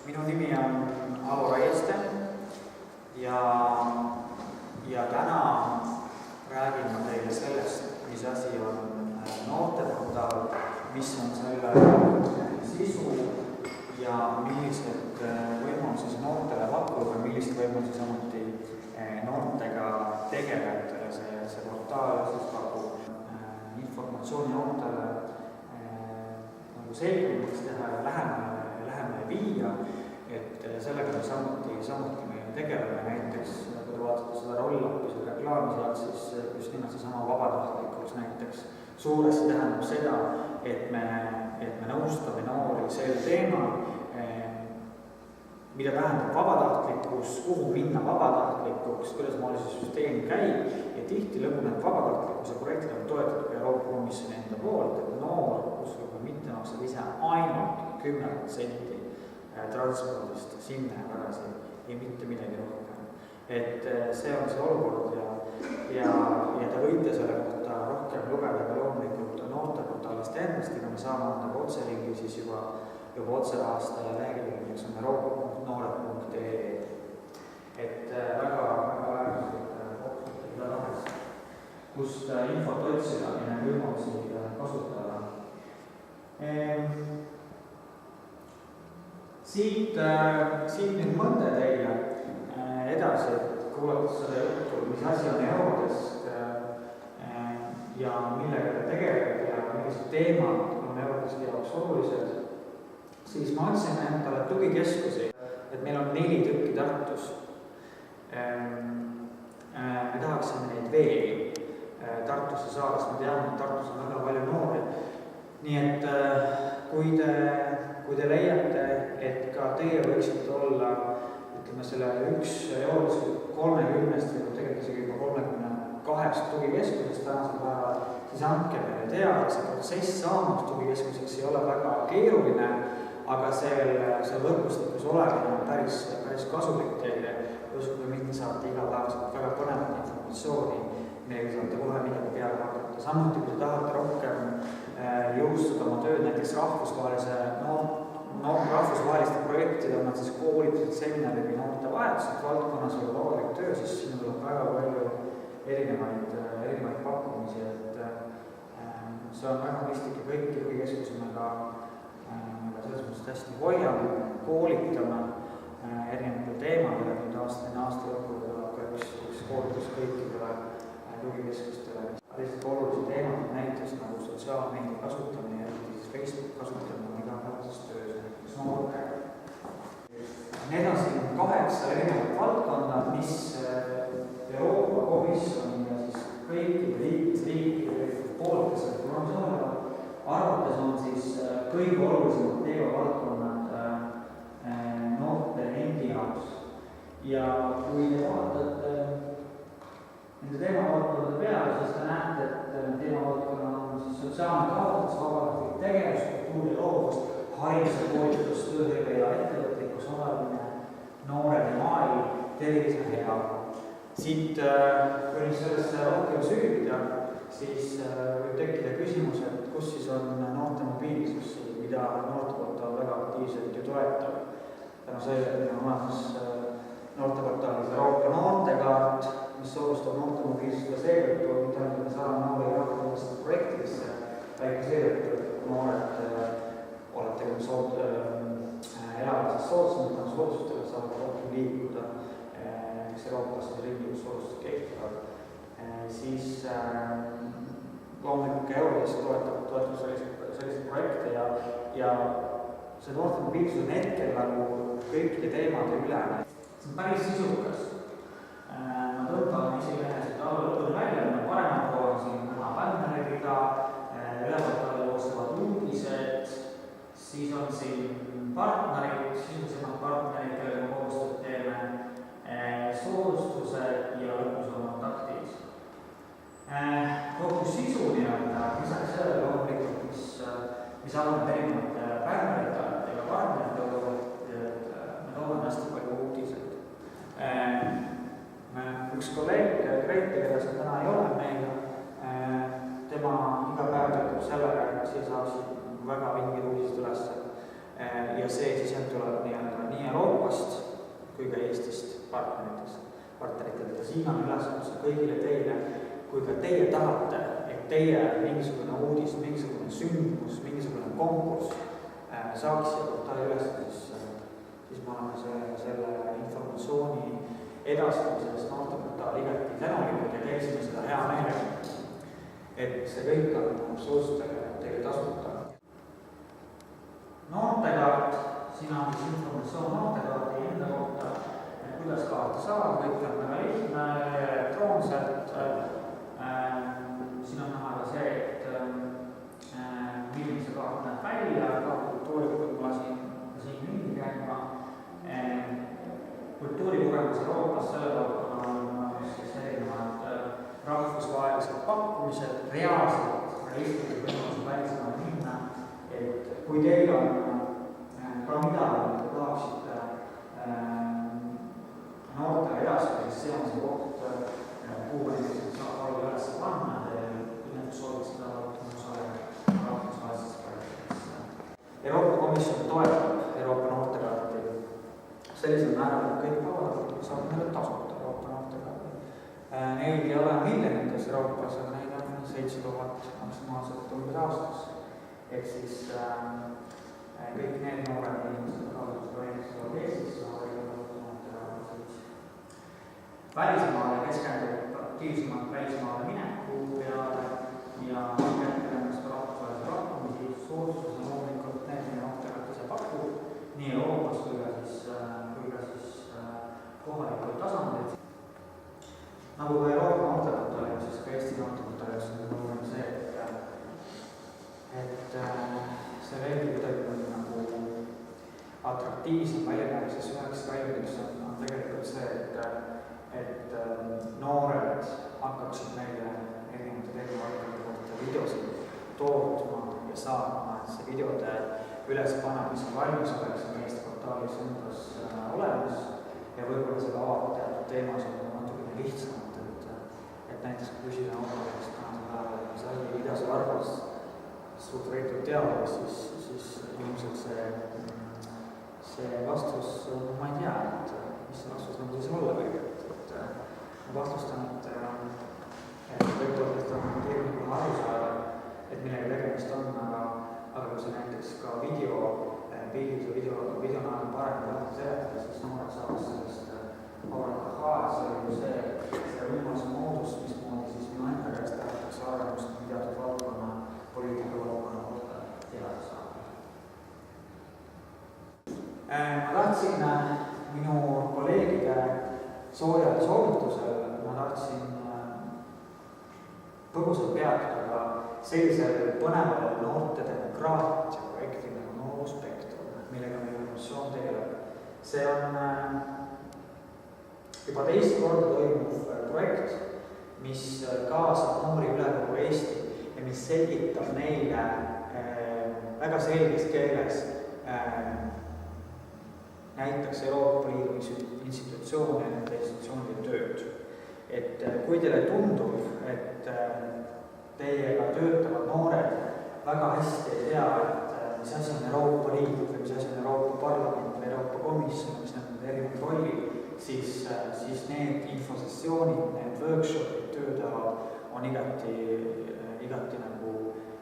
Minu nimi on Avo Raieste ja täna räägin ma teile sellest, mis asi on noorteportaal, mis on selle sisu ja millised võimalusi noortele pakub ja millised võimalusi samuti noortega tegelejatele see portaal siis pakub informatsiooni noortele selgemaks teha ja lähemale viia, et sellega me samuti me tegeleme. Näiteks, kui te vaatate seda roll-up'i selle reklaami sealt, siis just nimelt seesama vabatahtlikuks näiteks suuresti tähendab seda, et me nõustame noori sel teemal, mida tähendab vabatahtlikkus, kuhu minna vabatahtlikuks, kuidas moodi see süsteem käib ja tihti lõpuneb vabatahtlikkuse projektid on toetatud Euroopa Komisjoni enda poolt, et noor, uskuge mitte, maksab ise ainult 10% transpordist sinna ja tagasi ja mitte midagi rohkem. Et see on see olukord ja te võite selle kohta rohkem lugeda ka loomulikult noorteportaalist endast, ega me saame anda ka otselingi siis juba otserahastaja lehekülg, mis on euroopanoored.ee. Et väga väärtuslik koht iga tahes, kust infot otsida ja neid võimalusi kasutada. Siit nüüd mõte teile edasi, kuulates seda juttu, mis asi on Eurodest ja millega te tegelete ja millised teemad on Eurodesti jaoks olulised, siis ma otsin endale tugikeskusi, et meil on 4 tükki Tartus. Me tahaksime neid veel Tartusse saada, sest me teame, et Tartus on väga palju noori. Nii et kui te leiate, et ka teie võiksite olla, ütleme, selle üks Eurodest 30 või tegelikult isegi juba 38 tugikeskusest tänasel päeval, siis andke meile teada, see protsess saamaks tugikeskuseks ei ole väga keeruline, aga see võrgustikus olemine on päris kasulik teile. Uskuge mind, saate igapäevaselt väga põnevat informatsiooni, millega saate kohe midagi peale hakata. Samuti, kui te tahate rohkem jõustada oma tööd näiteks rahvusvaheliste projektide, on nad siis koolitused, seminari või noorte vahetused valdkonnas või avalik töö, siis siin tuleb väga palju erinevaid pakkumisi, et see on väga mõistlik ja kõiki tugikeskusi me ka selles mõttes hästi hoiame, koolitame erinevatel teemadel, nüüd aasta lõpul tuleb ka üks koolitus kõikidele tugikeskustele. Lihtsalt olulisi teemad näiteks nagu sotsiaalmeedia kasutamine ja siis Facebook kasutamine on igapäevases töös näiteks noortega. Need on siin 8 erinevat valdkonda, mis Euroopa Komisjoni ja siis kõikide liikmesriikide poolt, kes on programmis arvates on siis kõige olulisemad teemavaldkonnad noorte endi jaoks. Ja kui te vaatate nende teemavaldkonnade peale, siis te näete, et teemavaldkonna on siis sotsiaalne kaasatus, vabatahtlik tegevus, kultuuri loovus, haridus ja koolitus, tööhõive ja ettevõtlikkus olemine, noored ja maailm, tervis ja heaolu. Siit, kui nüüd sellesse rohkem süübida, siis võib tekkida küsimus, et kus siis on noorte mobiilsus, mida noorteportaal väga aktiivselt ju toetab. Tänu sellele on olemas noorteportaalis Euroopa noortekaart, mis soodustab noorte mobiilsusega seetõttu, mitte ainult me saame noori rahvusvahelistesse projektidesse, vaid ka seetõttu, et noored olete elamisest soodsamad, soodustele saavad rohkem liikuda, kes Euroopas on ringi soodustused kehtivad, siis loomulikult ka Eurodest toetab selliseid projekte ja see noorte mobiilsus on hetkel nagu kõikide teemade ülene. See on päris sisukas. Ma tõmban esimehesid lõpuni välja, meil paremal pool on siin näha bänneriga, ülevaltale jooksevad uudised, siis on siin partnerid, sisulisemad partnerid, kellega koostööd teeme, soodustused ja lõpus on kontaktid. Kogu sisu lisaks sellele loomulikult, mis annab erinevate partnerite ja partnerite me toome hästi palju uudiseid. Üks kolleeg, Grete, keda siin täna ei ole meil, tema iga päev töötab sellega, et siia saab väga vingid uudised üles ja see sisend tuleb nii partneritelt ja siin on üleskutse kõigile teile, kui ka teie tahate, et teie mingisugune uudis, mingisugune sündmus, mingisugune konkurss saaks siia portaali üles, siis me oleme selle informatsiooni edastamises noorteportaali igati tänulikud ja teeksime seda hea meelega. Et see kõik on absoluutselt teile tasuta. Noortekaart, siin on informatsioon noortekaardi enda kohta, kuidas kaarti saada, kõik on väga lihtne, elektroonselt. Siin on näha ka see, et milline see kaart näeb välja, kultuurikult ma siin mingi käima. Kultuurikogemus Euroopas selle valdkonna on erinevad rahvusvahelised pakkumised, reaalselt Eestile võimalused välismaale minna, et kui teil on ka midagi, te tahaksite noortele edastada, siis see on see koht, kuhu näiteks saab olla üles panna, kui näiteks soovid seda osaleda rahvusvahelisest projektidest. Euroopa Komisjon toetab Euroopa noortekaarti sellisel määral, et kõik vabatatud saavad neile tasuta Euroopa noortekaarti. Neid ei ole miljonites Euroopas, aga neid on 7000 maksimaalselt umbes aastas. Et siis kõik need noored inimesed kasutavad Eestis välismaale keskendub aktiivsemalt välismaale mineku peale ja ennast rahvusvahelise pakkumisi soodustus on loomulikult need noortekaarti see pakub nii Euroopas kui ka kohalikul tasandil. Nagu ka Euroopa noorteportaali, siis ka Eesti noorteportaali on oluline see, et see veelgi kuidagi nagu atraktiivsem väljanäemises üheks väljumiks on tegelikult see, et noored hakkaksid meile erinevate teemavaldkondade kohta videosid tootma ja saatma, et see videode ülespanemise valmis oleks Eesti portaalis endas olemas ja võib-olla seda avada teatud teemas on natukene lihtsamalt, et näiteks kui küsida noortest tänasel päeval, et mis asi videos arvas struktureeritud teada, siis ilmselt see vastus, ma ei tea, mis see vastus nagu siis olla võib, ma vastustan, et võib-olla seda on keeruline aru saada, et millega tegemist on, aga kui see näiteks ka pildid ja video näol paremini lahti seletada, siis noored saavad sellest vabalt see on ju see võimaluse moodus, mismoodi siis minu enda käest tahetakse arvamust teatud valdkonna, poliitika valdkonna kohta teada saada. Ma tahtsin minu kolleegide soojal soovitusel, ma tahtsin põgusalt peatuda ka sellisel põneval noorte demokraatia projektil nagu Nooruspektrum, millega meie organisatsioon tegeleb. See on juba teist korda toimuv projekt, mis kaasab noori üle kogu Eesti ja mis selgitab neile väga selges keeles näiteks Euroopa Liidu institutsioone ja nende institutsioonide tööd. Et kui teile tundub, et teiega töötavad noored väga hästi ei tea, et mis asi on Euroopa Liit või mis asi on Euroopa Parlament või Euroopa Komisjon, mis on erinevad rollid, siis need infosessioonid, need workshopid, töötavad on igati nagu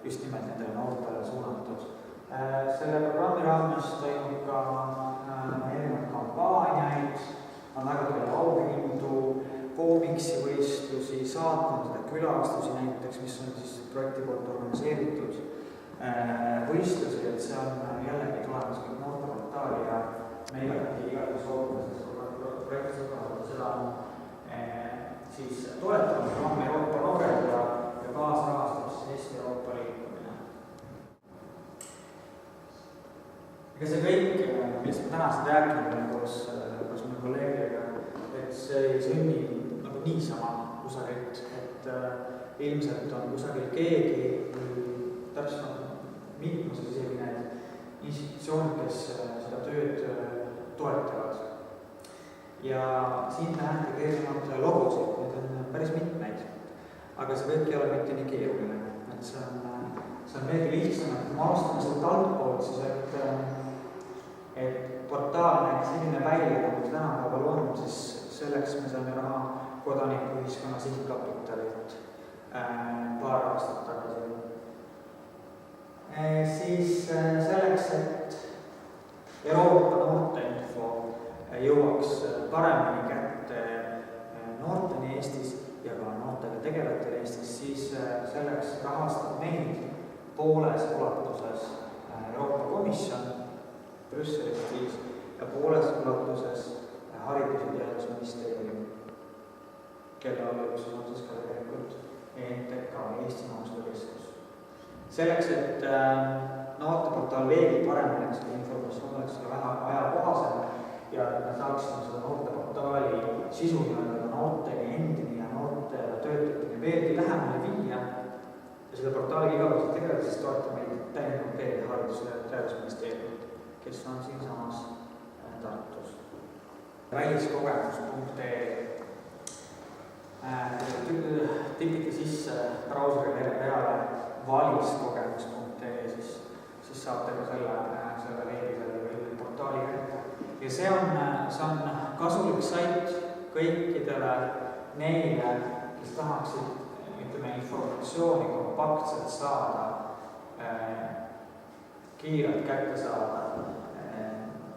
just nimelt nendele noortele suunatud. Selle programmi raames toimub ka erinevaid kampaaniaid, on väga palju auhindu, koomiksivõistlusi, saatkondade külastusi näiteks, mis on siis projekti poolt organiseeritud võistlusi, et see on jällegi tulemas kõik noorteportaali ja me igati soovime sellest projekti sõbrada seda siis toetama programmi Euroopa noored ja kaasrahastab siis Eesti Euroopa liikumine. Ega see kõik, millest ma täna siin rääkinud koos minu kolleegiga, et see ei sünni nagu niisama kusagilt, et ilmselt on kusagil keegi või täpselt mitmuses isegi need institutsioonid, kes seda tööd toetavad. Ja siin näete erinevad logosid, need on päris mitmeid, aga see kõik ei ole mitte nii keeruline, et see on veelgi lihtsam, et kui me alustame sealt altpoolt, siis et portaal näiteks selline välja, nagu tänapäeval on, siis selleks me saime raha kodanikuühiskonna sihtkapitalilt paar aastat tagasi. Siis selleks, et Euroopa noorteinfo jõuaks paremini kätte noorteni Eestis ja ka noortega tegelatele Eestis, siis selleks rahastab meid pooles ulatuses Euroopa Komisjon Brüsselist siis ja pooles ulatuses Haridus- ja Teadusministeerium, kelle alluvus on siis ka tegelikult ENTK, Eesti Noorsootöö Keskus. Selleks, et noorteportaal veelgi paremini selle informatsioon oleks ka vähe ajakohasem ja me saaksime seda noorteportaali sisu noorteni endini ja noorte töötajateni veelgi lähemale viia ja seda portaali igapäevaselt tegeleda, siis toetab meid täiendavalt veel Haridus- ja Teadusministeeriumit, kes on siinsamas Tartus. Väliskogemus.ee tipite sisse brauseri peale valiskogemus.ee, siis saate ka selle veebi portaali kätte. Ja see on kasulik sait kõikidele neile, kes tahaksid informatsiooni kompaktselt saada, kiirelt kätte saada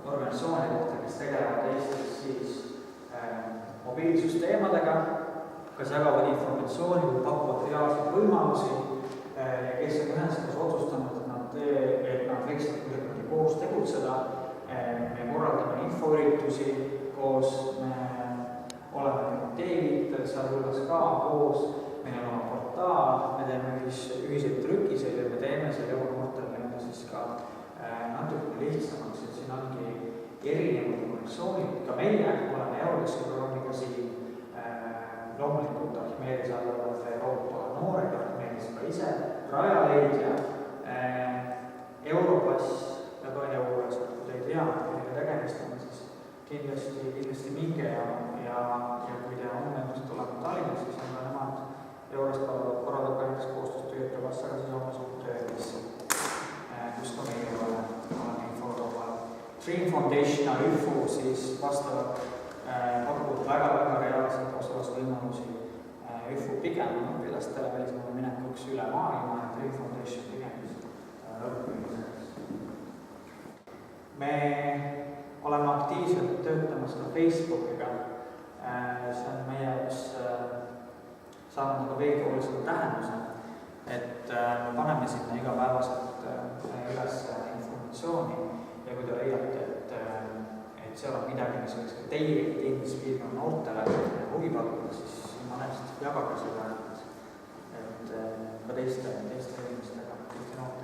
organisatsiooni kohta, kes tegelevad Eestis siis mobiilsusteemadega, kas jagavad informatsiooni või pakuvad reaalseid võimalusi, kes on üheskoos otsustanud, et nad võiksid kuidagi koos tegutseda. Me korraldame infoüritusi koos, me oleme teeliitel sealhulgas ka koos, meil on oma portaal, me teeme ühiseid trükiseid ja me teeme selle noortele siis ka natuke lihtsamaks, et siin ongi erinevad organisatsioonid, ka meie oleme Euroliksi programmiga siin, loomulikult Archimedes olev Euroopa noored, Archimedes ka ise, Rajaleidja, Europass ja toine uures, kui te ei tea, millega tegemist on, siis kindlasti minge ja kui te on ennast olema Tallinnas, siis on ka nemad Eurost korraldab ka näiteks koostöös töötukassaga siis oma suht töödesse, kus ka meie oleme inforoval. Dream Foundation ja ÜFU siis vastavalt pakuvad väga reaalseid osalusvõimalusi. ÜFU pigem on õpilastele välismaale minekuks üle maailma ja Dream Foundation pigem õppimiseks. Me oleme aktiivselt töötamas ka Facebookiga. See on meie jaoks saanud ka veidi olulisema tähenduse, et me paneme sinna igapäevaselt üles informatsiooni ja kui te leiate, et seal on midagi, mis oleks ka teie inspiiranud noortele huvi pakkuda, siis manest jagage seda, et ka teiste inimestega, teiste noortega.